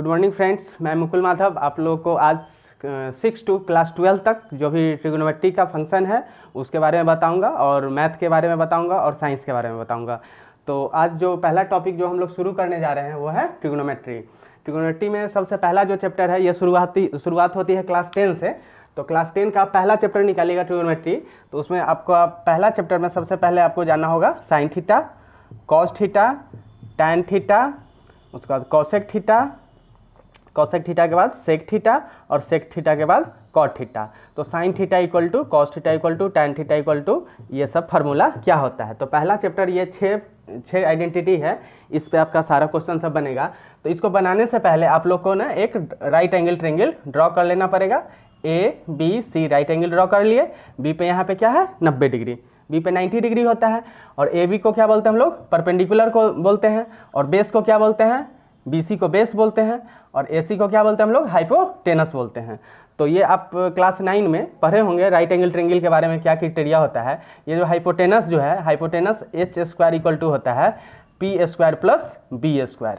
Good morning friends, मैं मुकुल माधव आप लोगों को आज 6 to क्लास 12 तक जो भी ट्रिग्नोमेट्री का फंक्शन है उसके बारे में बताऊंगा और मैथ के बारे में बताऊंगा और साइंस के बारे में बताऊंगा। तो आज जो पहला टॉपिक जो हम लोग शुरू करने जा रहे हैं वो है ट्रिग्नोमेट्री। ट्रिग्नोमेट्री में सबसे पहला जो चैप्टर है ये शुरुआत होती है क्लास 10 से। तो क्लास 10 का पहला चैप्टर निकालिएगा ट्रिग्नोमेट्री, तो उसमें आपको पहला चैप्टर में सबसे पहले आपको जानना होगा sine theta, cos theta, tan theta, उसके बाद कॉसेक थीटा, कॉसेक थीटा के बाद सेक थीटा और सेक थीटा के बाद कॉट थीटा। तो sine theta equal to cos theta equal to tan theta equal to ये सब फार्मूला क्या होता है। तो पहला चैप्टर ये छः आइडेंटिटी है, इस पे आपका सारा क्वेश्चन सब बनेगा। तो इसको बनाने से पहले आप लोग को ना एक राइट एंगल ट्रायंगल ड्रॉ कर लेना पड़ेगा। A B C right angle draw कर लिए, बी पे यहाँ पे क्या है 90 डिग्री, बी पे 90 डिग्री होता है। और ए बी को क्या बोलते हैं हम लोग, परपेंडिकुलर को बोलते हैं। और बेस को क्या बोलते हैं, बी सी को बेस बोलते हैं। और ए सी को क्या बोलते हैं हम लोग, हाइपोटेनस बोलते हैं। तो ये आप क्लास 9 में पढ़े होंगे राइट एंगल ट्रायंगल के बारे में, क्या क्राइटेरिया होता है। ये जो हाइपोटेनस जो है, hypotenuse H square equal to होता है P square plus B square.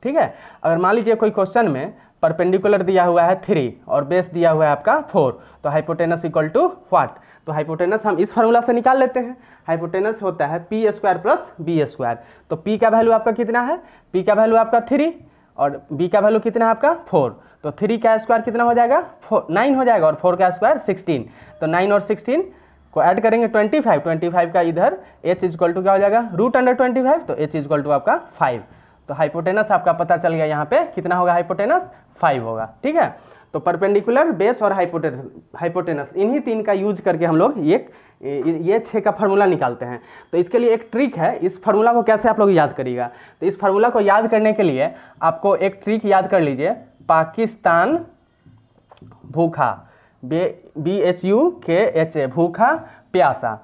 ठीक है, अगर मान लीजिए कोई क्वेश्चन में परपेंडिकुलर दिया हुआ है 3 और बेस दिया हुआ है आपका 4, तो हाइपोटेनस इक्वल टू व्हाट। तो हाइपोटेनस हम इस फार्मूला से निकाल लेते हैं। हाइपोटेनस होता है P square plus B square. तो पी का वैल्यू आपका कितना है, पी का वैल्यू आपका 3 और बी का वैल्यू कितना है आपका 4। तो 3 का स्क्वायर कितना हो जाएगा 9 हो जाएगा और 4 का स्क्वायर 16। तो 9 और 16 को ऐड करेंगे 25 का इधर h इक्वल टू क्या हो जाएगा √25। तो h इक्वल टू आपका 5। तो हाइपोटेनस आपका पता चल गया, यहाँ पे कितना होगा हाइपोटेनस 5 होगा। ठीक है, तो परपेंडिकुलर, बेस और हाइपोटेनस इन्हीं तीन का यूज करके हम लोग ये 6 का फार्मूला निकालते हैं। तो इसके लिए एक ट्रिक है, इस फार्मूला को कैसे आप लोग याद करिएगा। तो इस फार्मूला को याद करने के लिए आपको एक ट्रिक याद कर लीजिए। पाकिस्तान भूखा, BHUKHA भूखा प्यासा,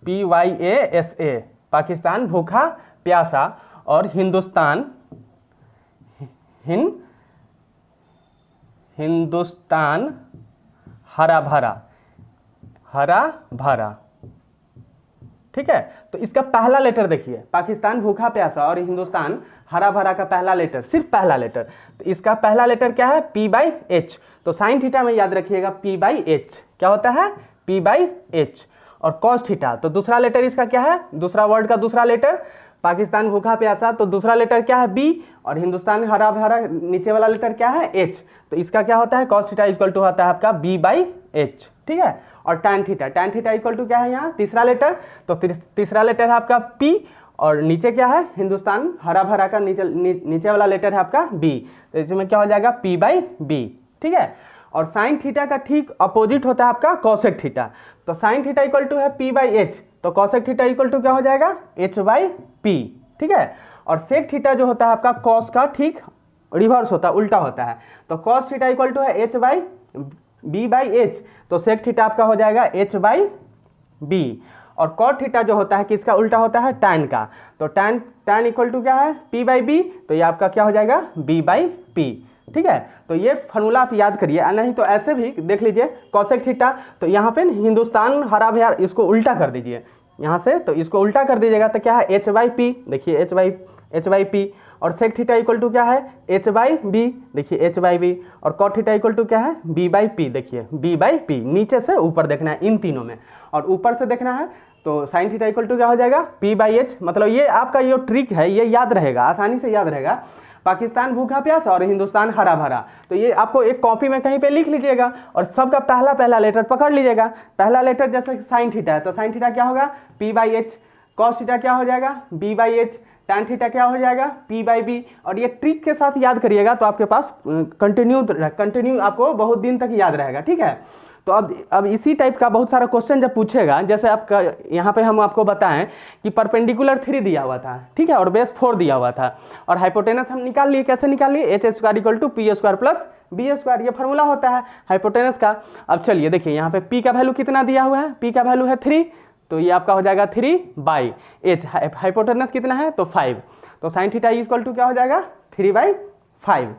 PYASA पाकिस्तान भूखा प्यासा, और हिंदुस्तान हरा भरा। ठीक है, तो इसका पहला लेटर देखिए, पाकिस्तान भूखा प्यासा और हिंदुस्तान हरा भरा का पहला लेटर, सिर्फ पहला लेटर। तो इसका पहला लेटर क्या है P/H। तो साइन थीटा में याद रखिएगा P/H क्या होता है P/H। और कॉस थीटा, तो दूसरा लेटर इसका क्या है, दूसरा वर्ड का दूसरा लेटर, पाकिस्तान भूखा प्यासा तो दूसरा लेटर क्या है B, और हिंदुस्तान हरा भरा नीचे वाला लेटर क्या है H। तो इसका क्या होता है कॉस थीटा इक्वल टू होता है आपका B/H। ठीक है, और टैन थीटा इक्वल टू क्या है यहाँ तीसरा लेटर। तो तीसरा लेटर है आपका P और नीचे क्या है हिंदुस्तान हरा भरा का नीचे वाला लेटर है आपका B। तो इसमें क्या हो जाएगा P/B। ठीक है, और साइन थीटा का ठीक अपोजिट होता है आपका कॉसेक थीटा। तो साइन थीटा इक्वल टू है P/H, तो कॉसेक थीटा इक्वल टू क्या हो जाएगा H/P। ठीक है, और सेक थीटा जो होता है आपका कॉस का ठीक रिवर्स होता है, उल्टा होता है। तो कॉस थीटा इक्वल टू है B/H, तो सेक थीटा आपका हो जाएगा H/B। और कॉट थीटा जो होता है किसका उल्टा होता है टैन का। तो टैन इक्वल टू क्या है P/B, तो ये आपका क्या हो जाएगा B/P। ठीक है, तो ये फार्मूला आप याद करिए, नहीं तो ऐसे भी देख लीजिए कॉसेक थीटा। तो यहाँ पे हिंदुस्तान हरा भरा इसको उल्टा कर दीजिए यहाँ से, तो इसको उल्टा कर दीजिएगा तो क्या है H/P, देखिए H/P। और सेक थीटा इक्वल टू क्या है H/B, देखिए H/B। और कॉट थीटा इक्वल टू क्या है B/P, देखिए B/P। नीचे से ऊपर देखना है इन तीनों में, और ऊपर से देखना है तो साइन थीटा इक्वल टू क्या हो जाएगा P/H। मतलब ये आपका ये ट्रिक है, ये याद रहेगा, आसानी से याद रहेगा। पाकिस्तान भूखा प्यासा और हिंदुस्तान हरा भरा, तो ये आपको एक कॉपी में कहीं पे लिख लीजिएगा और सबका पहला लेटर पकड़ लीजिएगा। पहला लेटर जैसे साइन थीटा है तो साइन थीटा क्या होगा P/H, कॉस थीटा क्या हो जाएगा B/H, टैन थीटा क्या हो जाएगा P/B। और ये ट्रिक के साथ याद करिएगा तो आपके पास कंटिन्यू आपको बहुत दिन तक याद रहेगा। ठीक है, तो अब इसी टाइप का बहुत सारा क्वेश्चन जब पूछेगा, जैसे आपका यहाँ पे हम आपको बताएं कि परपेंडिकुलर 3 दिया हुआ था, ठीक है, और बेस 4 दिया हुआ था, और हाइपोटेनस हम निकाल लिए, कैसे निकाल लिए H square equal to P square plus B square, ये फार्मूला होता है हाइपोटेनस का। अब चलिए देखिए यहाँ पे P का वैल्यू कितना दिया हुआ है, P का वैल्यू है 3, तो ये आपका हो जाएगा 3/H। हाइपोटेनस कितना है तो 5, तो साइन थीटा इक्वल टू क्या हो जाएगा 3/5।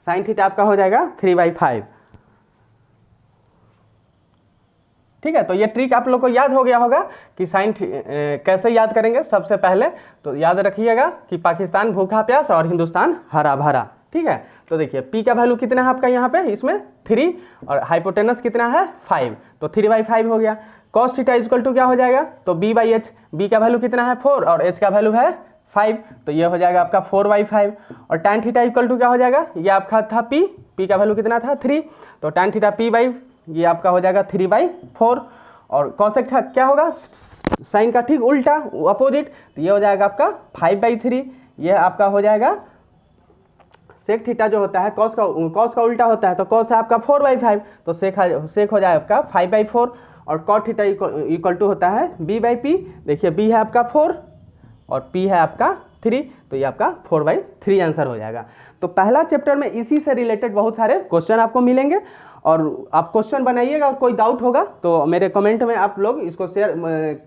साइन थीटा आपका हो जाएगा 3/5। ठीक है, तो ये ट्रिक आप लोग को याद हो गया होगा कि साइन कैसे याद करेंगे। सबसे पहले तो याद रखिएगा कि पाकिस्तान भूखा प्यासा और हिंदुस्तान हरा भरा। ठीक है। तो देखिए P का वैल्यू कितना है आपका यहाँ पे, इसमें 3 और हाइपोटेनस कितना है 5, तो 3/5 हो गया। cos थीटा इक्वल टू क्या हो जाएगा, तो B/h, B का वैल्यू कितना है 4 और h का वैल्यू है 5, तो ये हो जाएगा आपका 4/5। और tan थीटा इक्वल टू क्या हो जाएगा, ये आपका था P का वैल्यू कितना था 3, तो tan थीटा P/, ये आपका हो जाएगा 3/4। और cosec क्या होगा, साइन का ठीक उल्टा अपोजिट, तो ये हो जाएगा आपका 5/3, ये आपका हो जाएगा सेक थीटा जो होता है कॉस का उल्टा होता है, तो कॉस है आपका 4/5, तो सेक हो जाएगा आपका 5/4। और कॉट थीटा इक्वल टू होता है B/P, देखिए B है आपका 4 और P है आपका 3, तो ये आपका 4/3 आंसर हो जाएगा। तो पहला चैप्टर में इसी से रिलेटेड बहुत सारे क्वेश्चन आपको मिलेंगे और आप क्वेश्चन बनाइएगा, कोई डाउट होगा तो मेरे कमेंट में आप लोग इसको शेयर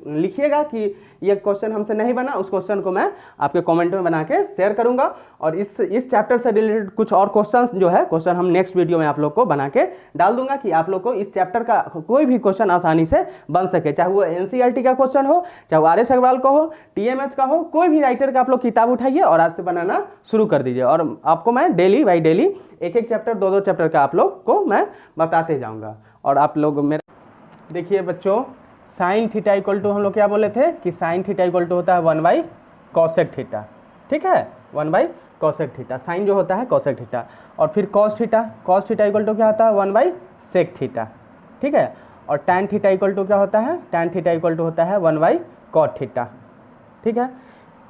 लिखिएगा कि ये क्वेश्चन हमसे नहीं बना, उस क्वेश्चन को मैं आपके कमेंट में बना के शेयर करूंगा। और इस चैप्टर से रिलेटेड कुछ और क्वेश्चंस जो है क्वेश्चन हम नेक्स्ट वीडियो में आप लोग को बना के डाल दूंगा कि आप लोग को इस चैप्टर का कोई भी क्वेश्चन आसानी से बन सके, चाहे वो NCERT का क्वेश्चन हो, चाहे वो RS अग्रवाल का हो, TMH का हो, कोई भी राइटर का आप लोग किताब उठाइए और आज से बनाना शुरू कर दीजिए। और आपको मैं डेली बाई डेली एक चैप्टर 2 चैप्टर का आप लोग को मैं बताते जाऊंगा। और आप लोग मेरे देखिए बच्चों, साइन थीटा इक्वल टू हम लोग क्या बोले थे कि साइन थीटा इक्वल टू होता है 1/cosec थीटा, ठीक है, 1/cosec थीटा, साइन जो होता है cosec थीटा। और फिर cos थीटा इक्वल टू क्या होता है 1/sec थीटा, ठीक है। और tan थीटा इक्वल टू क्या होता है, tan थीटा इक्वल टू होता है 1/cot थीटा, ठीक है।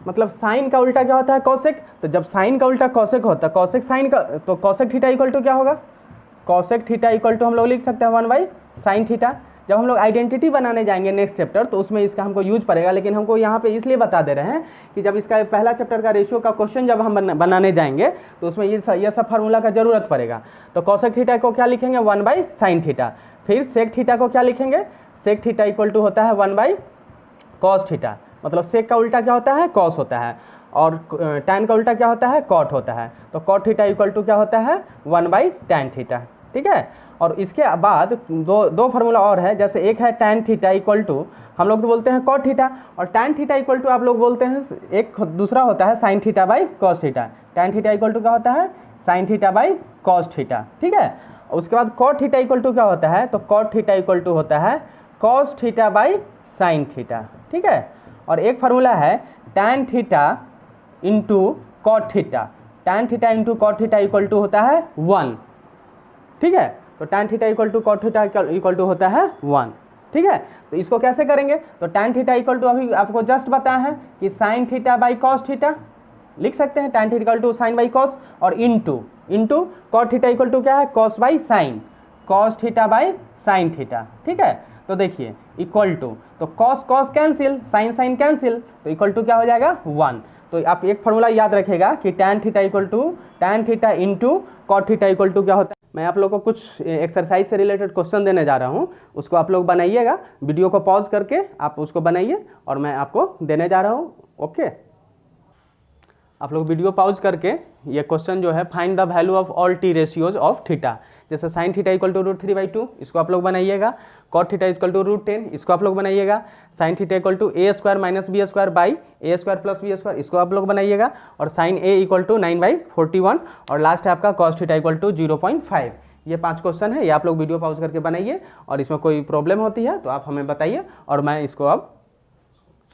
मतलब साइन का उल्टा क्या होता है cosec, तो जब साइन का उल्टा cosec होता है, cosec साइन का, तो cosec थीटा इक्वल टू क्या होगा, cosec थीटा इक्वल टू हम लोग लिख सकते हैं 1/sin थीटा। जब हम लोग आइडेंटिटी बनाने जाएंगे नेक्स्ट चैप्टर तो उसमें इसका हमको यूज पड़ेगा, लेकिन हमको यहाँ पे इसलिए बता दे रहे हैं कि जब इसका पहला चैप्टर का रेशियो का क्वेश्चन जब हम बनाने जाएंगे तो उसमें ये सब फार्मूला का जरूरत पड़ेगा। तो cosec थीटा को क्या लिखेंगे 1/sin थीटा। फिर सेक थीटा को क्या लिखेंगे, सेक थीटा इक्वल टू होता है 1/cos थीटा, मतलब सेक का उल्टा क्या होता है cos होता है और tan का उल्टा क्या होता है cot होता है। तो cot थीटा इक्वल टू क्या होता है 1/tan थीटा, ठीक है। और इसके बाद दो फार्मूला और है, जैसे एक है tan थीटा इक्वल टू हम लोग तो बोलते हैं cot थीटा, और tan थीटा इक्वल टू आप लोग बोलते हैं, एक दूसरा होता है sin theta by cos theta. tan theta equal to क्या होता है sin theta by cos theta, ठीक है। उसके बाद cot थीटा इक्वल टू क्या होता है, तो cot थीटा इक्वल टू होता है cos theta by sin theta, ठीक है। और एक फार्मूला है tan theta into cot theta, tan theta into cot theta equal to होता है 1, ठीक है। तो tan theta equal to cot theta equal to होता है 1, ठीक है। तो इसको कैसे करेंगे, तो tan थीटा इक्वल टू अभी आपको जस्ट बताया है कि sin theta by cos theta लिख सकते हैं, tan theta equal to sin by cos, और into cot theta equal to क्या है cos by sin, cos theta by sin theta, ठीक है। तो देखिए इक्वल टू, तो cos कैंसिल, sin कैंसिल, तो इक्वल टू क्या हो जाएगा 1। तो आप एक फॉर्मूला याद रखेगा कि tan theta equal to tan theta into cot theta equal to क्या होता है। मैं आप लोगों को कुछ एक्सरसाइज से रिलेटेड क्वेश्चन देने जा रहा हूँ, उसको आप लोग बनाइएगा, वीडियो को पॉज करके आप उसको बनाइए और मैं आपको देने जा रहा हूँ, ओके। आप लोग वीडियो पॉज करके ये क्वेश्चन जो है find the value of all T ratios of theta, जैसे sin थीटा इक्वल टू √3/2 इसको आप लोग बनाइएगा, cot थीटा इक्वल टू √10 इसको आप लोग बनाइएगा, sin theta equal to a² minus b² by a² plus b² इसको आप लोग बनाइएगा, और sin a इक्वल टू 9/41, और लास्ट है आपका cos थीटा इक्वल टू 0.5। ये 5 क्वेश्चन है, ये आप लोग वीडियो पॉज करके बनाइए, और इसमें कोई प्रॉब्लम होती है तो आप हमें बताइए और मैं इसको अब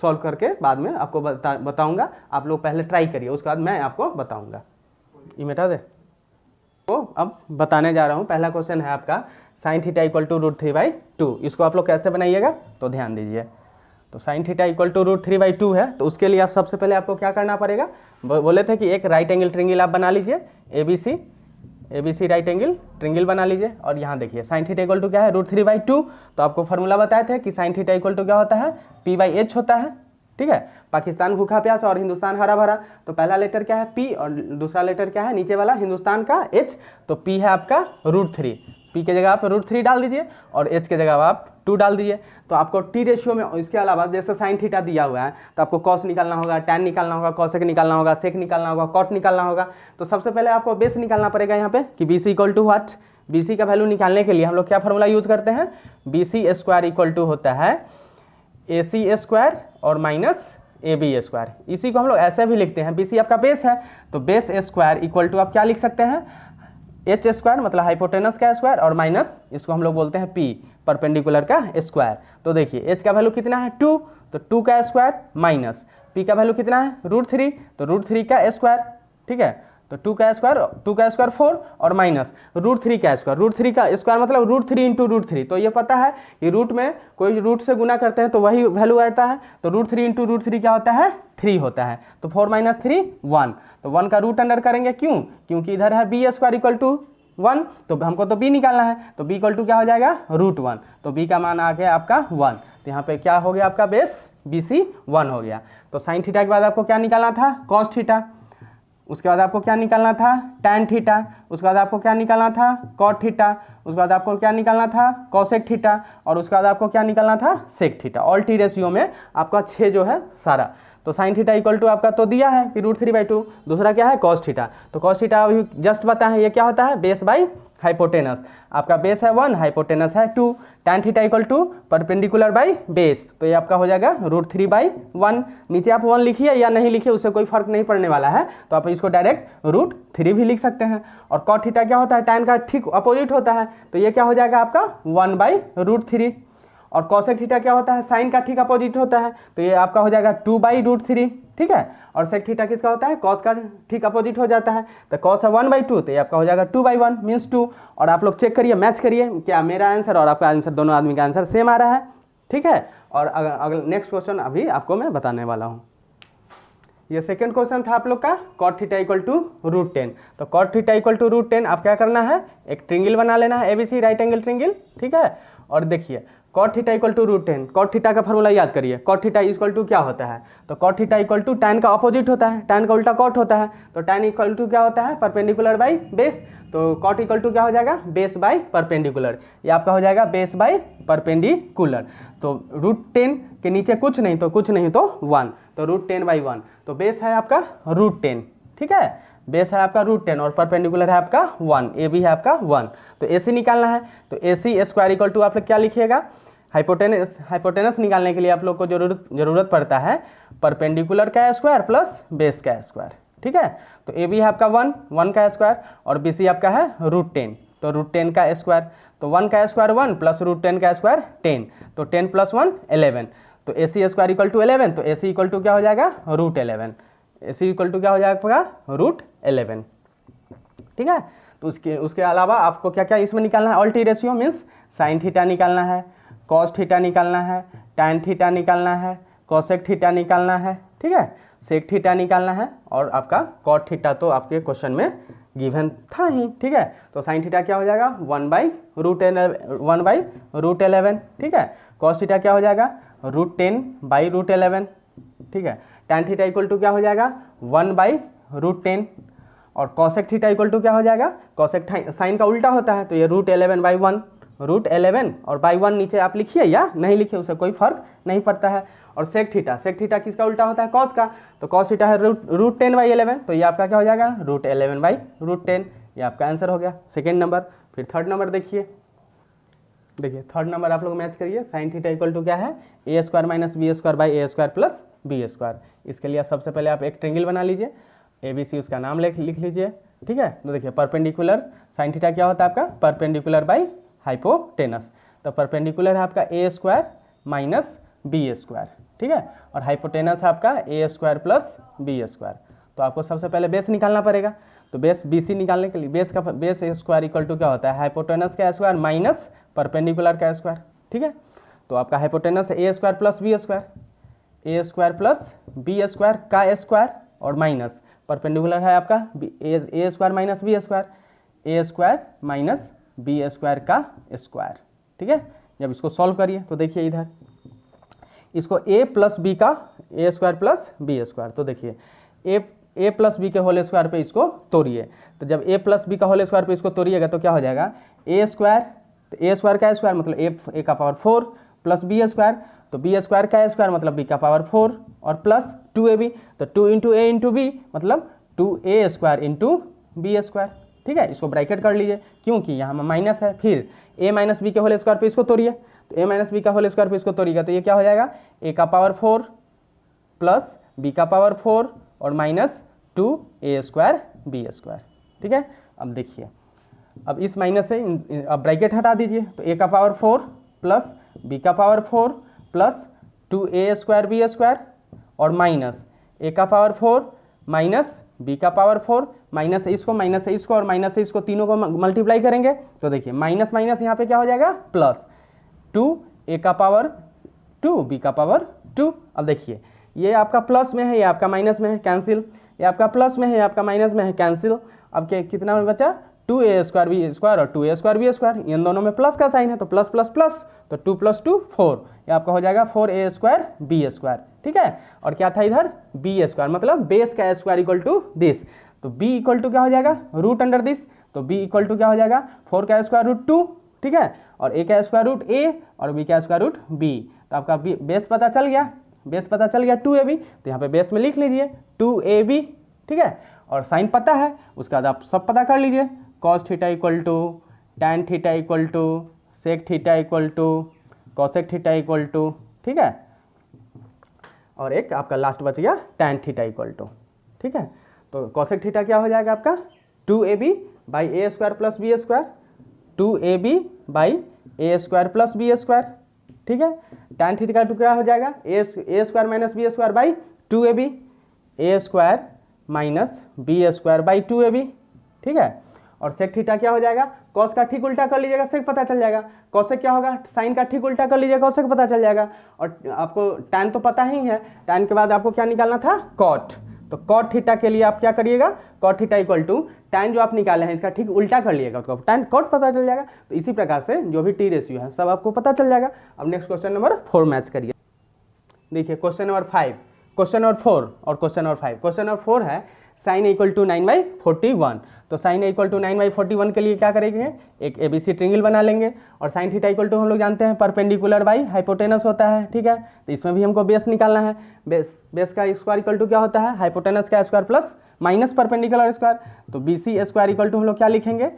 सॉल्व करके बाद में आपको बताऊंगा। आप लोग पहले ट्राई करिए, उसके बाद मैं आपको बताऊंगा। ये मिटा दे, तो अब बताने जा रहा हूँ। पहला क्वेश्चन है आपका sin थीटा इक्वल टू √3/2, इसको आप लोग कैसे बनाइएगा तो ध्यान दीजिए। तो sin थीटा इक्वल टू √3/2 है, तो उसके लिए आप सबसे पहले आपको क्या करना पड़ेगा, बोले थे कि एक राइट एंगल ट्रिंगल आप बना लीजिए, ABC राइट एंगल ट्रिंगल बना लीजिए। और यहाँ देखिए sin थीटा इक्वल टू क्या है √3/2, तो आपको फार्मूला बताए थे कि sin थीटा इक्वल टू क्या होता है P/H होता है, ठीक है। पाकिस्तान भूखा प्यासा और हिंदुस्तान हरा भरा, तो पहला लेटर क्या है P और दूसरा लेटर क्या है नीचे वाला हिंदुस्तान का H, तो P है आपका √3, P के जगह आप √3 डाल दीजिए और H के जगह आप 2 डाल दीजिए। तो आपको टी रेशियो में इसके अलावा जैसे sin थीटा दिया हुआ है तो आपको cos निकालना होगा, tan निकालना होगा, cosec निकालना होगा, sec निकालना होगा, cot निकालना होगा। तो सबसे पहले आपको बेस निकालना पड़ेगा यहाँ पे कि BC equal to what, BC का वैल्यू निकालने के लिए हम लोग क्या फार्मूला यूज करते हैं, BC² इक्वल टू होता है AC² और माइनस ए बी स्क्वायर। इसी को हम लोग ऐसे भी लिखते हैं, बी सी आपका बेस है, तो बेस स्क्वायर इक्वल टू आप क्या लिख सकते हैं, एच स्क्वायर मतलब हाइपोटेनस का स्क्वायर और माइनस इसको हम लोग बोलते हैं पी परपेंडिकुलर का स्क्वायर। तो देखिए एच का वैल्यू कितना है 2, तो 2 का स्क्वायर माइनस पी का वैल्यू कितना है √3, तो √3 का स्क्वायर, ठीक है। तो 2 का स्क्वायर 4 और माइनस √3 का स्क्वायर, √3 का स्क्वायर मतलब √3 इंटू √3। तो ये पता है कि रूट में कोई रूट से गुना करते हैं तो वही वैल्यू आता है, तो √3 इंटू √3 क्या होता है 3 होता है। तो 4 - 3 1, तो 1 का रूट अंडर करेंगे, क्यों, क्योंकि इधर है बी स्क्वायर इक्वल टू 1, तो हमको तो बी निकालना है, तो बी इक्वल टू क्या हो जाएगा √1, तो बी का मान आ गया आपका 1। तो यहाँ पे क्या हो गया आपका बेस बी सी 1 हो गया। तो साइन थीटा के बाद आपको क्या निकालना था कॉस थीटा, उसके बाद आपको क्या निकालना था टैन थीटा, उसके बाद आपको क्या निकालना था कॉट थीटा, उसके बाद आपको क्या निकालना था कॉसेक थीटा, और उसके बाद आपको क्या निकालना था sec theta. All T ratio में आपका 6 जो है सारा। तो साइन थीटा इक्वल टू आपका तो दिया है कि √3/2, दूसरा क्या है कॉस थीटा, तो कॉस थीटा अभी जस्ट पता है ये क्या होता है बेस बाई हाइपोटेनस, आपका बेस है 1 हाइपोटेनस है 2, tan theta equal to perpendicular by base, तो ये आपका हो जाएगा √3/1। नीचे आप 1 लिखिए या नहीं लिखिए उससे कोई फर्क नहीं पड़ने वाला है, तो आप इसको डायरेक्ट √3 भी लिख सकते हैं। और कॉट थीटा क्या होता है टैन का ठीक अपोजिट होता है, तो ये क्या हो जाएगा आपका 1/√3। और कॉसेक थीटा क्या होता है साइन का ठीक अपोजिट होता है, तो ये आपका हो जाएगा 2/√3, ठीक है। और सेक थीटा किसका होता है कॉस का ठीक अपोजिट हो जाता है, तो कॉस है 1/2, तो ये आपका हो जाएगा 2/1 मीन्स 2। और आप लोग चेक करिए मैच करिए क्या मेरा आंसर और आपका आंसर दोनों आदमी का आंसर सेम आ रहा है, ठीक है। और अगला नेक्स्ट क्वेश्चन अभी आपको मैं बताने वाला हूँ। ये सेकंड क्वेश्चन था आप लोग का कॉट थीटा इक्वल टू √10। तो कॉट थीटा इक्वल टू √10 आप क्या करना है एक ट्रिंगल बना लेना है ABC राइट एंगल ट्रिंगल, ठीक है। और देखिए cot theta equal to √10, cot theta का फॉर्मूला याद करिए, कॉट थीटा इक्वल टू क्या होता है, तो cot theta equal to tan का अपोजिट होता है, टैन का उल्टा कॉट होता है, तो टैन इक्वल टू क्या होता है परपेंडिकुलर बाई बेस, तो कॉट इक्वल टू क्या हो जाएगा बेस बाई परपेंडिकुलर, ये आपका हो जाएगा बेस बाई परपेंडिकुलर। तो √10 के नीचे कुछ नहीं तो 1, तो √10/1, तो बेस है आपका √10, ठीक है, बेस है आपका √10 और परपेंडिकुलर है आपका 1, ए भी है आपका 1। तो AC निकालना है, तो AC स्क्वायर इक्वल टू आप लोग क्या लिखिएगा हाइपोटेनस निकालने के लिए आप लोग को जरूरत पड़ता है परपेंडिकुलर का स्क्वायर प्लस बेस का स्क्वायर, ठीक है। तो AB है आपका 1 का स्क्वायर और BC आपका है √10, तो √10 का स्क्वायर, तो 1 का स्क्वायर 1 प्लस √10 का स्क्वायर 10, तो 10 + 1 11, तो AC स्क्वायर इक्वल टू 11, तो AC इक्वल टू क्या हो जाएगा √11, AC इक्वल टू क्या हो जाएगा √11, ठीक है। तो उसके अलावा आपको क्या क्या इसमें निकालना है all T ratio means sine theta निकालना है, कॉस थीटा निकालना है, टैन थीटा निकालना है, कॉसेक थीटा निकालना है, ठीक है, सेक थीटा निकालना है, और आपका कॉट थीटा तो आपके क्वेश्चन में गिवन था ही, ठीक है। तो साइन थीटा क्या हो जाएगा 1/√11, ठीक है। कॉस थीटा क्या हो जाएगा √10/√11, ठीक है। टैन थीटा इक्वल टू क्या हो जाएगा 1/√10, और कॉसेक थीटा इक्वल टू क्या हो जाएगा कॉसेक साइन का उल्टा होता है, तो ये √11/1, √11 और बाई 1 नीचे आप लिखिए या नहीं लिखिए उससे कोई फर्क नहीं पड़ता है। और सेक थीटा किसका उल्टा होता है कॉस का, तो कॉस थीटा है √10/11, तो ये आपका क्या हो जाएगा √11/√10, ये आपका आंसर हो गया सेकेंड नंबर। फिर थर्ड नंबर देखिए थर्ड नंबर आप लोग मैच करिए, साइन थीटा इक्वल टू क्या है A² - B² + B²। इसके लिए सबसे पहले आप एक ट्रिंगल बना लीजिए, ABC उसका नाम लिख लीजिए, ठीक है। तो देखिए परपेंडिकुलर साइन थीटा क्या होता है आपका परपेंडिकुलर बाई हाइपोटेनस, तो परपेंडिकुलर है आपका A² - B², ठीक है, और हाइपोटेनस है आपका A² + B²। तो आपको सबसे पहले बेस निकालना पड़ेगा, तो बेस BC निकालने के लिए बेस स्क्वायर इक्वल टू क्या होता है हाइपोटेनस का स्क्वायर माइनस परपेंडिकुलर का स्क्वायर, ठीक है। तो आपका हाइपोटेनस है A² + B², A² + B² का स्क्वायर और माइनस परपेंडिकुलर है आपका A² - B², A² - B² का स्क्वायर, ठीक है। जब इसको सॉल्व करिए तो देखिए इधर इसको A + B का A² + B², तो देखिए A + B के होल स्क्वायर पे इसको तोड़िए, तो जब A + B का होल स्क्वायर पे इसको तोड़िएगा तो क्या हो जाएगा A², तो A² का स्क्वायर मतलब A का पावर 4 प्लस B², तो B² का स्क्वायर मतलब B का पावर 4 और प्लस 2AB, तो 2 × A × B मतलब 2A² × B², ठीक है। इसको ब्रैकेट कर लीजिए क्योंकि यहाँ में माइनस है। फिर A - B के होल स्क्वायर पे इसको तोड़िए, तो A - B का होल स्क्वायर पे इसको तोड़िएगा तो ये क्या हो जाएगा A का पावर 4 प्लस बी का पावर 4 और minus 2a square B square. ठीक है, अब देखिए, अब इस माइनस से अब ब्रैकेट हटा दीजिए, तो a का पावर 4 प्लस b का power 4 plus 2a square B square और माइनस a का पावर 4 माइनस b का पावर 4 माइनस से इसको और माइनस से इसको, तीनों को मल्टीप्लाई करेंगे तो देखिए माइनस माइनस यहाँ पे क्या हो जाएगा प्लस 2a का पावर 2 b का पावर 2। अब देखिए ये आपका प्लस में है, ये आपका माइनस में है, कैंसिल, ये आपका प्लस में है, ये आपका माइनस में है, कैंसिल। अब क्या कितना में बचा 2a स्क्वायर बी स्क्वायर और 2a स्क्वायर बी स्क्वायर, इन दोनों में प्लस का साइन है तो प्लस प्लस प्लस, तो 2 + 2 4, ये आपका हो जाएगा 4a स्क्वायर बी स्क्वायर। ठीक है, और क्या था इधर बी स्क्वायर, मतलब बेस का स्क्वायर इक्वल टू दिस, तो b इक्वल टू क्या हो जाएगा रूट अंडर दिस, तो b इक्वल टू क्या हो जाएगा 4 का स्क्वायर रूट 2। ठीक है, और a का स्क्वायर रूट a और b का स्क्वायर रूट b, तो आपका बेस पता चल गया, बेस पता चल गया 2ab, तो यहाँ पे बेस में लिख लीजिए 2ab। ठीक है, और साइन पता है, उसके बाद आप सब पता कर लीजिए, cos theta equal to tan theta equal to sec theta equal to cosec theta equal to. ठीक है, और एक आपका लास्ट बच गया tan थीटा इक्वल टू। ठीक है, तो cosec थीटा क्या हो जाएगा आपका 2ab by a square plus B square, 2ab by a square plus B square. ठीक है, tan थीटा का क्या हो जाएगा a square minus B square by 2ab, a square minus B square by 2ab। ठीक है, और सेक थीटा क्या हो जाएगा, कॉस का ठीक उल्टा कर लीजिएगा सेक पता चल जाएगा, कॉसेक क्या होगा साइन का ठीक उल्टा कर लीजिएगा कॉसेक पता चल जाएगा। और आपको टैन तो पता ही है, टैन के बाद आपको क्या निकालना था कॉट, तो कॉट थीटा के लिए आप क्या करिएगा cot theta equal to tan जो आप निकाले हैं इसका ठीक उल्टा कर लीजिएगा, उसको टैन कॉट पता चल जाएगा। तो इसी प्रकार से जो भी टी रेशियो है सब आपको पता चल जाएगा। अब नेक्स्ट क्वेश्चन नंबर 4 मैच करिए। देखिए क्वेश्चन नंबर 5, क्वेश्चन नंबर 4 और क्वेश्चन नंबर 5। क्वेश्चन नंबर 4 है साइन इक्वल टू 9/41, तो साइन इक्वल टू 9/41 के लिए क्या करेंगे, एक ABC ट्रिंगल बना लेंगे, और साइन थीटा इक्वल टू हम लोग जानते हैं परपेंडिकुलर बाई हाइपोटेनस होता है। ठीक है, तो इसमें भी हमको बेस निकालना है, बेस का स्क्वायर इक्वल टू क्या होता है हाइपोटेनस का square plus minus perpendicular square, तो BC स्क्वायर इक्वल टू हम लोग क्या लिखेंगे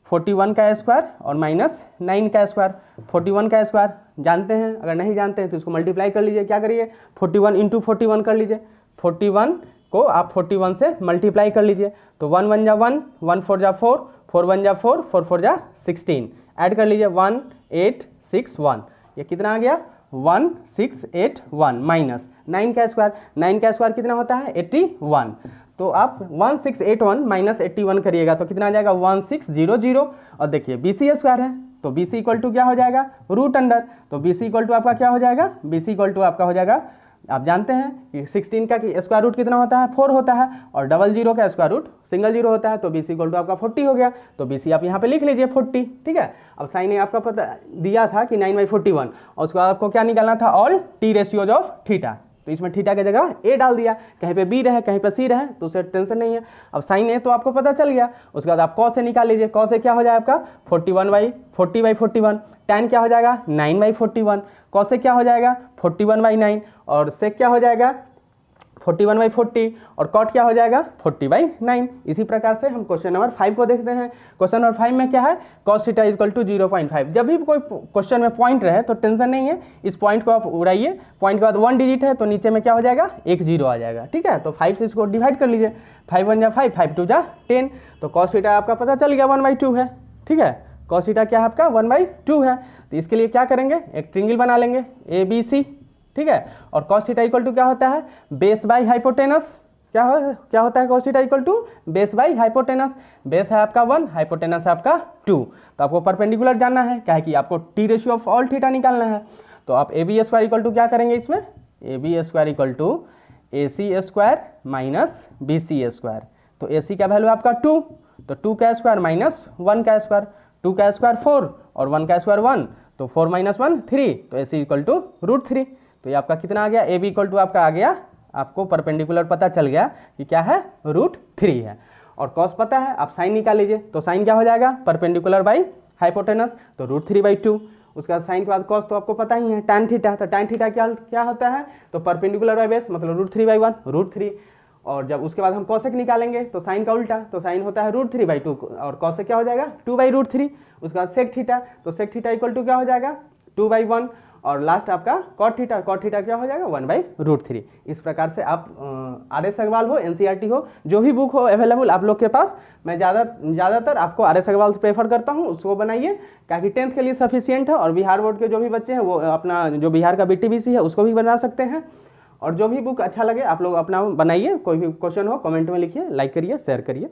41 का स्क्वायर और माइनस 9 का स्क्वायर। 41 का स्क्वायर जानते हैं, अगर नहीं जानते हैं तो इसको मल्टीप्लाई कर लीजिए, क्या करिए 41 × 41 कर लीजिए, 41 को आप 41 से मल्टीप्लाई कर लीजिए, तो 1 1 जा 1, 1 4 जा 4, 4 1 जा 4, 4 4 जा 16, ऐड कर लीजिए 1 8 6 1, ये कितना आ गया 1681 माइनस 9 का स्क्वायर, 9 का स्क्वायर कितना होता है 81, तो आप 1681 माइनस 81 करिएगा तो कितना आ जाएगा 1600। और देखिए BC स्क्वायर है तो BC इक्वल टू क्या हो जाएगा रूट अंडर, तो BC इक्वल टू आपका क्या हो जाएगा BC इक्वल टू आपका हो जाएगा, आप जानते हैं कि 16 का स्क्वायर रूट कितना होता है 4 होता है, और 00 का स्क्वायर रूट सिंगल 0 होता है, तो BC इक्वल टू आपका 40 हो गया, तो BC आप यहाँ पे लिख लीजिए 40। ठीक है, अब साइन आपका पता दिया था कि 9/41 और उसके बाद आपको क्या निकालना था all T ratios of theta, तो इसमें थीटा की जगह A डाल दिया, कहीं पे B रहे कहीं पे C रहे तो उससे टेंशन नहीं है। अब साइन A तो आपको पता चल गया, उसके बाद आप कॉस से निकाल लीजिए, कॉस से क्या हो जाएगा आपका 40/41, टैन क्या हो जाएगा 9/41, कॉस से क्या हो जाएगा 41/9, और सेक क्या हो जाएगा 41/40, और कॉट क्या हो जाएगा 40/9। इसी प्रकार से हम क्वेश्चन नंबर 5 को देखते हैं। क्वेश्चन नंबर 5 में क्या है cos थीटा इक्वल टू 0.5। जब भी कोई क्वेश्चन में पॉइंट रहे तो टेंशन नहीं है, इस पॉइंट को आप उड़ाइए, पॉइंट के बाद 1 डिजिट है तो नीचे में क्या हो जाएगा एक 0 आ जाएगा। ठीक है, तो 5 से इसको डिवाइड कर लीजिए, 5 1 जा 5, 5 2 जा 10, तो cos थीटा आपका पता चल गया 1/2 है। ठीक है, cos थीटा क्या है आपका 1/2 है, तो इसके लिए क्या करेंगे एक ट्रिंगल बना लेंगे ABC। ठीक है, और cos थीटा इक्वल टू क्या होता है बेस बाई हाइपोटेनस, क्या होता है cos theta equal to base by hypotenuse, base है आपका 1, हाइपोटेनस है आपका 2, तो आपको परपेंडिकुलर जानना है, क्या है कि आपको T ratio of all theta निकालना है, तो आप AB स्क्वायर इक्वल टू क्या करेंगे इसमें AB square equal to AC square minus BC square, तो AC का वैल्यू आपका 2, तो 2 का स्क्वायर माइनस 1 का स्क्वायर, 2 का स्क्वायर 4 और 1 का स्क्वायर 1, तो 4 - 1 3, तो AC इक्वल टू √3, तो ये आपका कितना आ गया AB इक्वल टू आपका आ गया, आपको परपेंडिकुलर पता चल गया कि क्या है √3 है, और कॉस पता है आप साइन निकाल लीजिए, तो साइन क्या हो जाएगा परपेंडिकुलर बाई हाइपोटेनस, तो √3/2, उसके बाद साइन के बाद कॉस तो आपको पता ही है tan थीटा, तो tan थीटा क्या होता है तो परपेंडिकुलर बाई बेस मतलब √3/1 √3, और जब उसके बाद हम कॉसेक निकालेंगे तो साइन का उल्टा, तो साइन होता है √3/2 और कॉसेक क्या हो जाएगा 2/√3, उसके बाद सेक थीटा, तो सेक थीटा इक्वल टू क्या हो जाएगा 2/1, और लास्ट आपका cot थीटा क्या हो जाएगा 1/√3। इस प्रकार से आप RS अग्रवाल हो NCERT हो जो भी बुक हो अवेलेबल आप लोग के पास, मैं ज़्यादातर आपको RS अग्रवाल से प्रेफर करता हूँ, उसको बनाइए ताकि 10th के लिए सफिशियंट है। और बिहार बोर्ड के जो भी बच्चे हैं वो अपना जो बिहार का BTBC है उसको भी बना सकते हैं। और जो भी बुक अच्छा लगे आप लोग अपना बनाइए, कोई भी क्वेश्चन हो कमेंट में लिखिए, लाइक करिए, शेयर करिए।